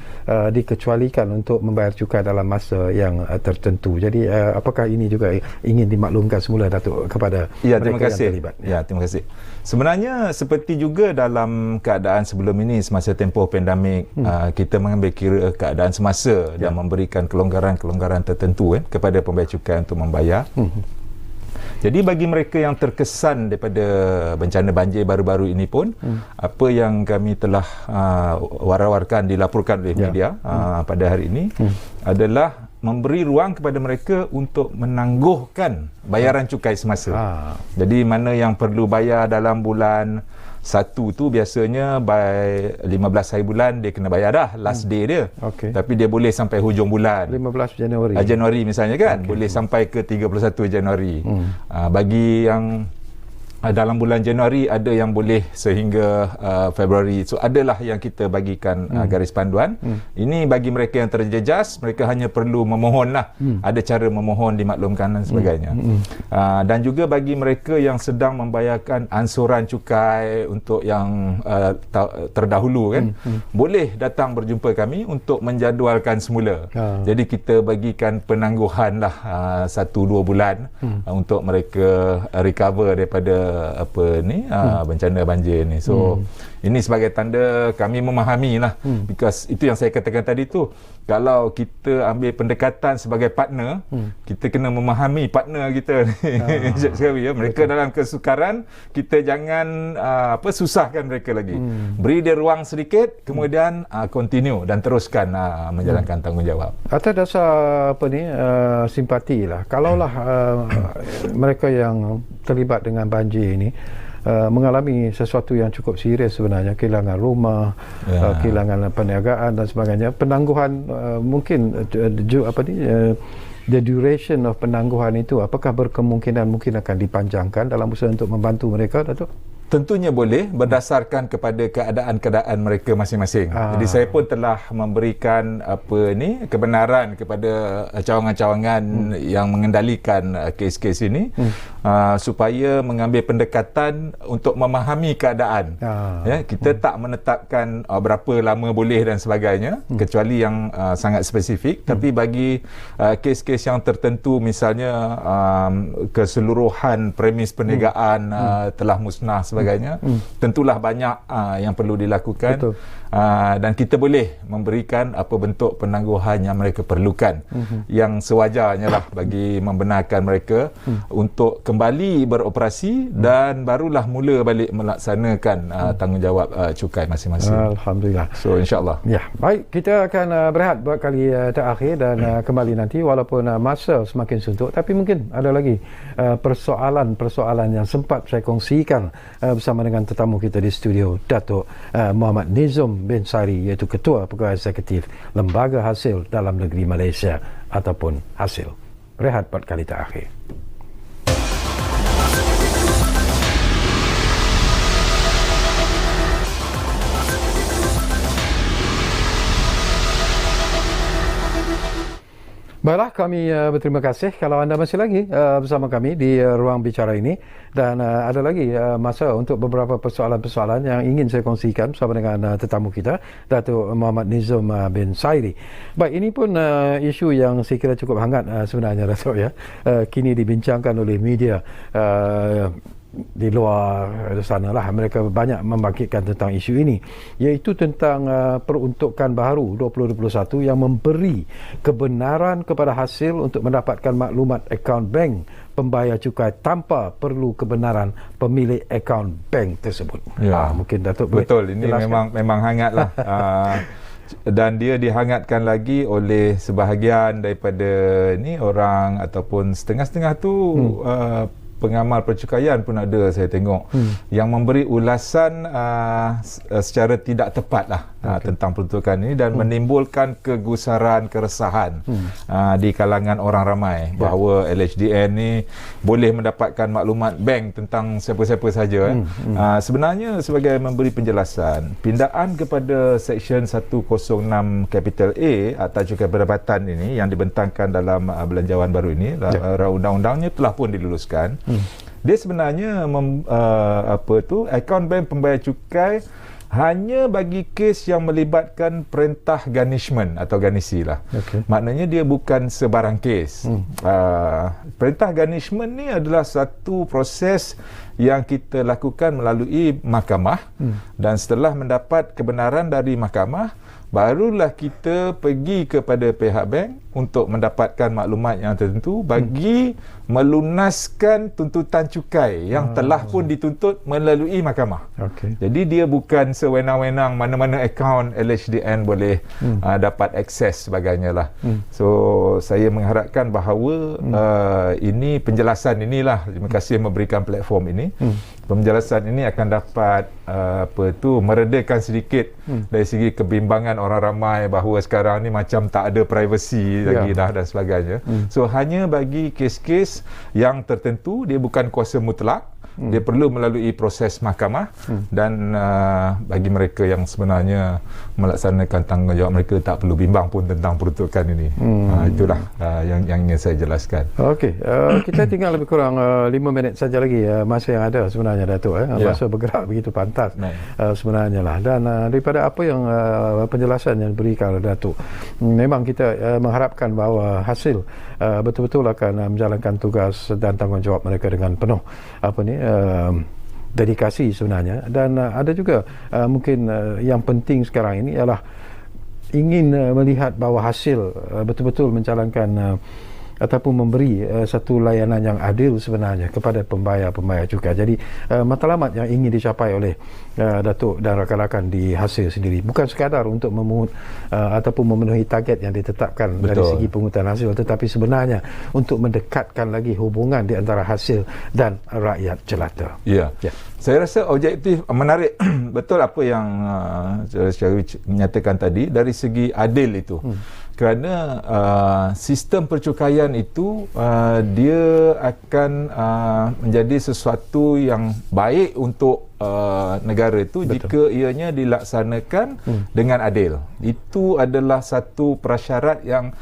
dikecualikan untuk membayar cukai dalam masa yang tertentu. Jadi apakah ini juga ingin dimaklumkan semula, Datuk, kepada mereka yang terlibat? Ya, terima kasih. Sebenarnya seperti juga dalam keadaan sebelum ini, semasa tempoh pandemik, kita mengambil kira keadaan semasa dan memberikan kelonggaran-kelonggaran tertentu kepada pembayar cukai untuk membayar. Jadi bagi mereka yang terkesan daripada bencana banjir baru-baru ini pun, apa yang kami telah war-warkan, dilaporkan oleh media pada hari ini adalah memberi ruang kepada mereka untuk menangguhkan bayaran cukai semasa. Jadi mana yang perlu bayar dalam bulan 1 tu biasanya by 15 hari bulan dia kena bayar dah, last day dia. Tapi dia boleh sampai hujung bulan. 15 Januari. Januari misalnya kan, boleh sampai ke 31 Januari. Bagi yang dalam bulan Januari ada yang boleh sehingga Februari. So adalah yang kita bagikan garis panduan. Ini bagi mereka yang terjejas, mereka hanya perlu memohon lah. Ada cara memohon, dimaklumkan dan sebagainya. Dan juga bagi mereka yang sedang membayarkan ansuran cukai untuk yang terdahulu kan, boleh datang berjumpa kami untuk menjadualkan semula. Jadi kita bagikan penangguhan lah 1-2 bulan untuk mereka recover daripada bencana banjir ni. So ini sebagai tanda kami memahami lah, because itu yang saya katakan tadi tu, kalau kita ambil pendekatan sebagai partner, kita kena memahami partner kita ni. Ya, mereka dalam kesukaran, kita jangan susahkan mereka lagi. Beri dia ruang sedikit, kemudian continue dan teruskan menjalankan tanggungjawab. Atas dasar simpati lah. Kalaulah mereka yang terlibat dengan banjir ini mengalami sesuatu yang cukup serius sebenarnya, kehilangan rumah, kehilangan perniagaan dan sebagainya, penangguhan mungkin the duration of penangguhan itu apakah berkemungkinan mungkin akan dipanjangkan dalam usaha untuk membantu mereka, Datuk? Tentunya boleh, berdasarkan kepada keadaan-keadaan mereka masing-masing. Jadi saya pun telah memberikan kebenaran kepada cawangan-cawangan yang mengendalikan kes-kes ini, supaya mengambil pendekatan untuk memahami keadaan. Ya, kita tak menetapkan berapa lama boleh dan sebagainya, kecuali yang sangat spesifik. Tapi bagi kes-kes yang tertentu, misalnya keseluruhan premis perniagaan telah musnah sebagainya, tentulah banyak yang perlu dilakukan. Dan kita boleh memberikan apa bentuk penangguhan yang mereka perlukan, yang sewajarnya lah bagi membenarkan mereka untuk kembali beroperasi dan barulah mula balik melaksanakan tanggungjawab cukai masing-masing. Alhamdulillah. So insyaAllah. Ya, baik, kita akan berehat buat kali terakhir dan kembali nanti, walaupun masa semakin suntuk, tapi mungkin ada lagi persoalan-persoalan yang sempat saya kongsikan bersama dengan tetamu kita di studio, Datuk Muhammad Nizam bin Sairi, iaitu Ketua Pegawai Eksekutif Lembaga Hasil Dalam Negeri Malaysia ataupun HASIL. Rehat buat kali terakhir. Baiklah, kami berterima kasih kalau anda masih lagi bersama kami di ruang bicara ini, dan ada lagi masa untuk beberapa persoalan-persoalan yang ingin saya kongsikan bersama dengan tetamu kita, Datuk Muhammad Nizam bin Sairi. Baik, ini pun isu yang saya kira cukup hangat sebenarnya, Datuk, ya. Kini dibincangkan oleh media di luar sana lah. Mereka banyak membangkitkan tentang isu ini, iaitu tentang peruntukan baru 2021 yang memberi kebenaran kepada HASIL untuk mendapatkan maklumat akaun bank pembayar cukai tanpa perlu kebenaran pemilik akaun bank tersebut. Ya. Mungkin Datuk boleh betul, ini jelaskan? memang hangat lah. Dan dia dihangatkan lagi oleh sebahagian daripada ni orang, ataupun setengah-setengah tu pengamal percukaian pun ada, saya tengok, yang memberi ulasan secara tidak tepat lah tentang peruntukan ini, dan menimbulkan kegusaran, keresahan di kalangan orang ramai bahawa LHDN ni boleh mendapatkan maklumat bank tentang siapa-siapa saja. Sebenarnya, sebagai memberi penjelasan, pindaan kepada Seksyen 106 Capital A Akta Cukai Pendapatan ini yang dibentangkan dalam belanjawan baru ini, undang-undangnya telah pun diluluskan. Dia sebenarnya akaun bank pembayar cukai hanya bagi kes yang melibatkan perintah garnishment atau garnisi lah. Maknanya dia bukan sebarang kes. Perintah garnishment ni adalah satu proses yang kita lakukan melalui mahkamah, dan setelah mendapat kebenaran dari mahkamah, barulah kita pergi kepada pihak bank untuk mendapatkan maklumat yang tertentu bagi melunaskan tuntutan cukai yang telah pun dituntut melalui mahkamah. Jadi dia bukan sewenang-wenang mana-mana akaun LHDN boleh dapat akses sebagainya lah. So saya mengharapkan bahawa ini penjelasan inilah, terima kasih memberikan platform ini. Penjelasan ini akan dapat meredakan sedikit dari segi kebimbangan orang ramai bahawa sekarang ni macam tak ada privacy lagi dah dan sebagainya. So hanya bagi kes-kes yang tertentu, dia bukan kuasa mutlak, dia perlu melalui proses mahkamah dan bagi mereka yang sebenarnya melaksanakan tanggungjawab mereka tak perlu bimbang pun tentang peruntukan ini. Itulah yang ingin saya jelaskan. Okey, kita tinggal lebih kurang 5 minit saja lagi masa yang ada sebenarnya, Datuk. Masa bergerak begitu pantas sebenarnya lah. Dan daripada apa yang penjelasan yang diberikan oleh Datuk, memang kita mengharapkan bahawa hasil betul-betul akan menjalankan tugas dan tanggungjawab mereka dengan penuh dedikasi sebenarnya. Dan ada juga mungkin yang penting sekarang ini ialah ingin melihat bahawa hasil betul-betul menjalankan ataupun memberi satu layanan yang adil sebenarnya kepada pembayar-pembayar cukai. Jadi matlamat yang ingin dicapai oleh Datuk dan rakan-rakan di hasil sendiri bukan sekadar untuk memungut ataupun memenuhi target yang ditetapkan dari segi pungutan hasil, tetapi sebenarnya untuk mendekatkan lagi hubungan di antara hasil dan rakyat jelata. Ya. Saya rasa objektif menarik betul apa yang saya menyatakan tadi dari segi adil itu. Kerana sistem percukaian itu dia akan menjadi sesuatu yang baik untuk negara itu jika ianya dilaksanakan dengan adil. Itu adalah satu prasyarat yang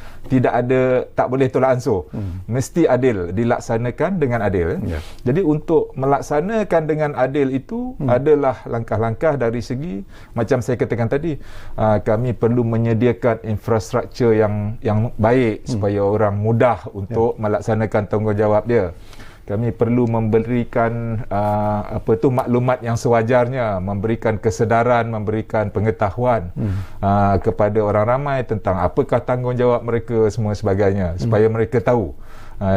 tak boleh tolak ansur. Mesti adil, dilaksanakan dengan adil. Jadi untuk melaksanakan dengan adil itu adalah langkah-langkah dari segi macam saya katakan tadi, kami perlu menyediakan infrastruktur yang baik supaya orang mudah untuk melaksanakan tanggungjawab dia. Kami perlu memberikan maklumat yang sewajarnya, memberikan kesedaran, memberikan pengetahuan kepada orang ramai tentang apakah tanggungjawab mereka semua sebagainya, supaya mereka tahu.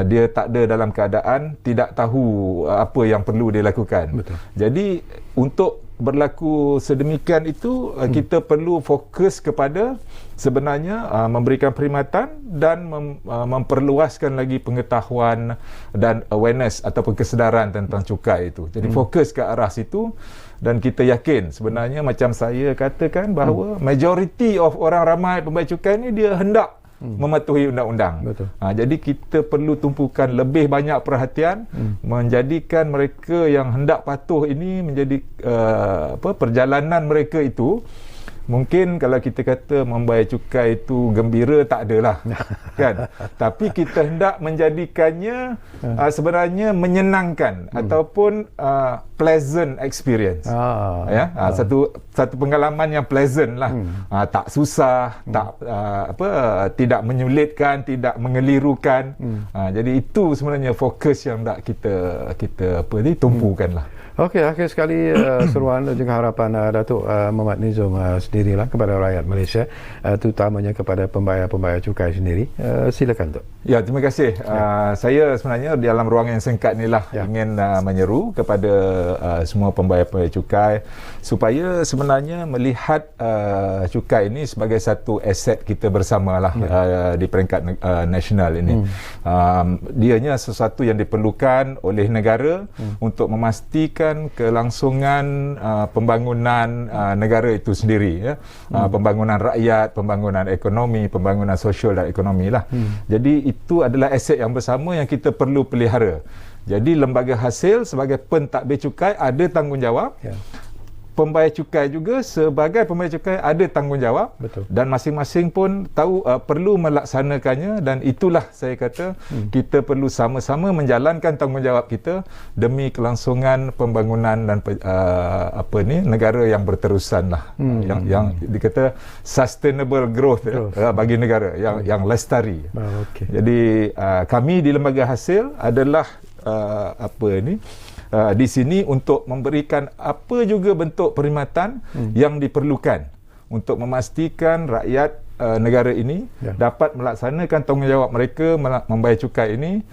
Dia tak ada dalam keadaan tidak tahu apa yang perlu dia lakukan. Jadi untuk berlaku sedemikian itu kita perlu fokus kepada sebenarnya memberikan perkhidmatan dan memperluaskan lagi pengetahuan dan awareness ataupun kesedaran tentang cukai itu. Jadi fokus ke arah situ, dan kita yakin sebenarnya macam saya katakan bahawa majority of orang ramai pembayar cukai ni dia hendak mematuhi undang-undang. Jadi kita perlu tumpukan lebih banyak perhatian menjadikan mereka yang hendak patuh ini menjadi perjalanan mereka itu. Mungkin kalau kita kata membayar cukai itu gembira, tak adalah kan, tapi kita hendak menjadikannya sebenarnya menyenangkan ataupun pleasant experience. Satu pengalaman yang pleasant lah. Tak susah, tidak menyulitkan, tidak mengelirukan. Jadi itu sebenarnya fokus yang nak kita tumpukan lah. Okey, akhir sekali seruan dan juga harapan Datuk Muhammad Nizom sendirilah kepada rakyat Malaysia, terutamanya kepada pembayar-pembayar cukai sendiri. Silakan, Tok. Ya, terima kasih. Saya sebenarnya di dalam ruangan yang singkat inilah ingin menyeru kepada semua pembayar-pembayar cukai supaya sebenarnya melihat cukai ini sebagai satu aset kita bersamalah di peringkat nasional ini. Dianya sesuatu yang diperlukan oleh negara untuk memastikan kelangsungan pembangunan negara itu sendiri, pembangunan rakyat, pembangunan ekonomi, pembangunan sosial dan ekonomi lah. Jadi itu adalah aset yang bersama yang kita perlu pelihara. Jadi lembaga hasil sebagai pentadbir cukai ada tanggungjawab. Pembayar cukai juga sebagai pembayar cukai ada tanggungjawab. Dan masing-masing pun tahu perlu melaksanakannya, dan itulah saya kata kita perlu sama-sama menjalankan tanggungjawab kita demi kelangsungan pembangunan dan negara yang berterusan lah, yang dikata sustainable growth bagi negara yang lestari. Jadi kami di lembaga hasil adalah di sini untuk memberikan apa juga bentuk perkhidmatan yang diperlukan untuk memastikan rakyat negara ini dapat melaksanakan tanggungjawab mereka membayar cukai ini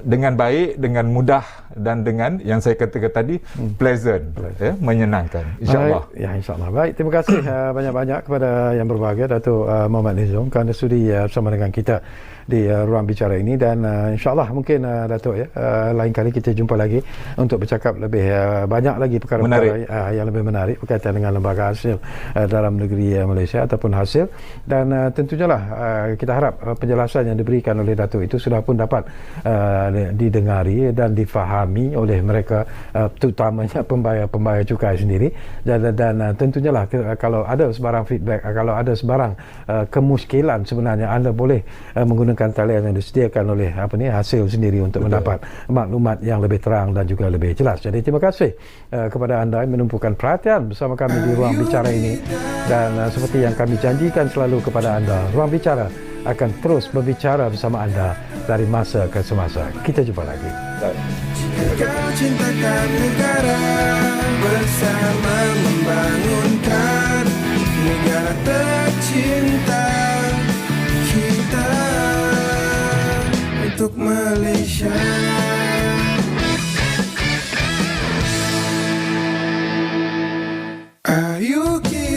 dengan baik, dengan mudah, dan dengan yang saya katakan tadi pleasant, menyenangkan, insya-Allah. Insya-Allah. Baik, terima kasih banyak-banyak kepada yang berbahagia, Datuk Muhammad Nizom, kerana sudi bersama dengan kita di ruang bicara ini, dan insyaAllah mungkin Datuk lain kali kita jumpa lagi untuk bercakap lebih banyak lagi perkara-perkara yang lebih menarik berkaitan dengan lembaga hasil dalam negeri Malaysia ataupun hasil, dan tentunya lah kita harap penjelasan yang diberikan oleh Datuk itu sudah pun dapat didengari dan difahami oleh mereka, terutamanya pembayar cukai sendiri, dan tentunya lah kalau ada sebarang feedback, kalau ada sebarang kemuskilan, sebenarnya anda boleh menggunakan talian yang disediakan oleh hasil sendiri untuk mendapat maklumat yang lebih terang dan juga lebih jelas. Jadi terima kasih kepada anda yang menumpukan perhatian bersama kami di ruang bicara ini, dan seperti yang kami janjikan selalu kepada anda, ruang bicara akan terus berbicara bersama anda dari masa ke semasa. Kita jumpa lagi. Kau cintakan negara, bersama membangunkan negara tercinta kita untuk Malaysia. Ayo kita